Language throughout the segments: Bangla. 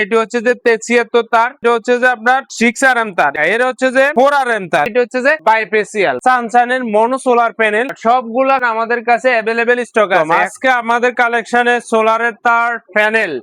এটি হচ্ছে যে 73 তার, এটা হচ্ছে যে আপনার 6RM তার, এর হচ্ছে যে 4RM তার, এটা হচ্ছে যে বাইফেসিয়াল সানশাইনের মনো সোলার প্যানেল। সবগুলা আমাদের কাছে অ্যাভেলেবেল স্টক আছে। আজকে আমাদের কালেকশনে সোলারের তার, প্যানেল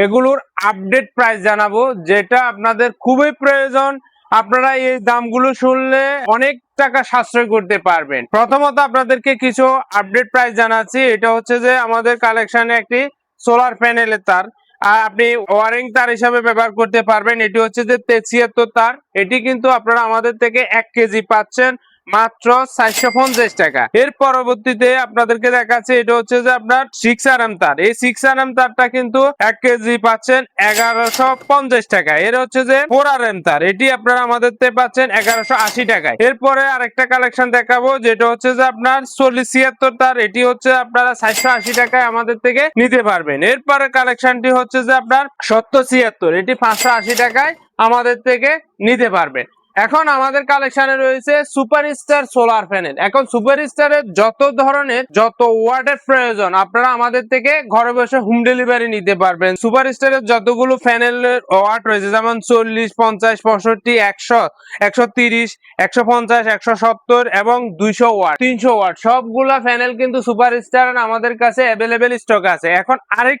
এগুলোর আপডেট প্রাইস জানাবো, যেটা আপনাদের খুবই প্রয়োজন। আপনারা এই দামগুলো শুনলে অনেক টাকা সাশ্রয় করতে পারবেন। প্রথমত আপনাদেরকে কিছু আপডেট প্রাইস জানাচ্ছি। এটা হচ্ছে যে আমাদের কালেকশনে একটি সোলার প্যানেলের তার, আর আপনি ওয়ারিং তার হিসাবে ব্যবহার করতে পারবেন। এটি হচ্ছে যে 73 তার, এটি কিন্তু আপনারা আমাদের থেকে 1 কেজি পাচ্ছেন মাত্র 450 টাকা। এর পরবর্তীতে আপনাদেরকে দেখাচ্ছে, এটা হচ্ছে যে আপনার 6RM তার। এই 6RM তারটা কিন্তু 1 কেজি পাচ্ছেন 1150 টাকা। এর হচ্ছে যে 4RM তার, এটি আপনারা আমাদের থেকে পাচ্ছেন 1180 টাকায়। এরপরে আরেকটা কালেকশন দেখাবো, যেটা হচ্ছে যে আপনার 4076 তার, এটি হচ্ছে আপনারা 480 টাকায় আমাদের থেকে নিতে পারবেন। এরপরে কালেকশনটি হচ্ছে যে আপনার 7076, এটি 580 টাকায় আমাদের থেকে নিতে পারবেন। এখন আমাদের কালেকশনে রয়েছে সুপারস্টার সোলার প্যানেল। এখন সুপারস্টারের যত ধরনের যত ওয়াটের প্রয়োজন আপনারা আমাদের থেকে ঘরে বসে হোম ডেলিভারি নিতে পারবেন। সুপারস্টারের যতগুলো প্যানেলের ওয়াট রয়েছে, যেমন 40, 50, 65, 100, 130, 150, 170 এবং 200 ওয়াট, 300 ওয়াট সবগুলা প্যানেল কিন্তু সুপারস্টার আমাদের কাছে অ্যাভেলেবেল স্টক আছে। এখন আরেক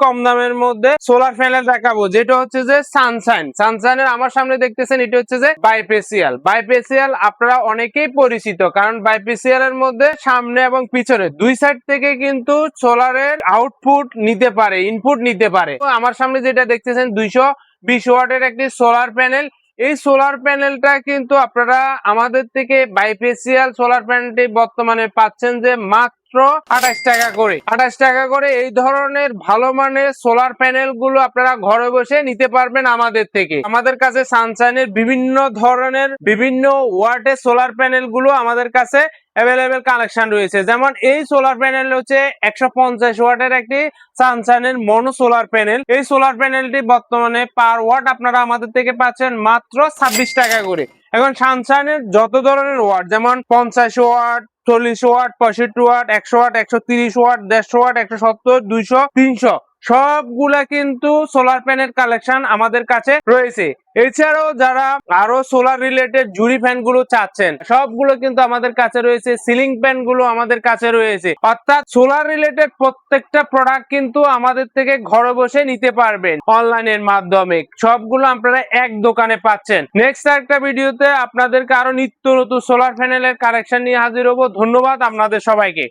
কম দামের মধ্যে সোলার প্যানেল দেখাবো, যেটা হচ্ছে যে সানশাইনের আমার সামনে দেখতেছেন, এটা হচ্ছে যে বাইফেসিয়াল আপনারা অনেকেই পরিচিত, কারণ বাইফেসিয়াল এর মধ্যে সামনে এবং পিছনে দুই সাইড থেকে কিন্তু সোলারের আউটপুট নিতে পারে, ইনপুট নিতে পারে। তো আমার সামনে যেটা দেখতেছেন 220 ওয়াটের একটি সোলার প্যানেল। এই সোলার প্যানেলটা কিন্তু আপনারা আমাদের থেকে বাইফেসিয়াল সোলার প্যানেলটি বর্তমানে পাচ্ছেন যে মাত্র 28 টাকা করে। এই ধরনের ভালো মানের সোলার প্যানেল গুলো আপনারা ঘরে বসে নিতে পারবেন আমাদের থেকে। আমাদের কাছে সানশাইনের বিভিন্ন ধরনের বিভিন্ন ওয়াটের সোলার প্যানেল গুলো আমাদের কাছে অ্যাভেলেবেল কালেকশন রয়েছে। যেমন এই সোলার প্যানেল হচ্ছে 150 ওয়াটের একটি সানশাইনের মনো সোলার প্যানেল। এই সোলার প্যানেলটি বর্তমানে পার ওয়াট আপনারা আমাদের থেকে পাচ্ছেন মাত্র 26 টাকা করে। এখন সানশাইনের যত ধরনের ওয়াট, যেমন 50 watt, 40 watt, 65 watt, 100 watt, 130 watt, 150 watt, 170, 200, 300 সবগুলা কিন্তু সোলার প্যানেল কালেকশন আমাদের কাছে রয়েছে। এছাড়াও যারা আরো সোলার রিলেটেড জুড়ি ফ্যান গুলো চাচ্ছেন, সবগুলো কিন্তু আমাদের কাছে রয়েছে। সিলিং ফ্যান গুলো আমাদের কাছে রয়েছে। অর্থাৎ সোলার রিলেটেড প্রত্যেকটা প্রোডাক্ট কিন্তু আমাদের থেকে ঘরে বসে নিতে পারবেন অনলাইনের মাধ্যমে। সবগুলো আপনারা এক দোকানে পাচ্ছেন। নেক্সট একটা ভিডিওতে আপনাদেরকে আরো নিত্য নতুন সোলার প্যানেলের কালেকশন নিয়ে হাজির হবো। ধন্যবাদ আপনাদের সবাইকে।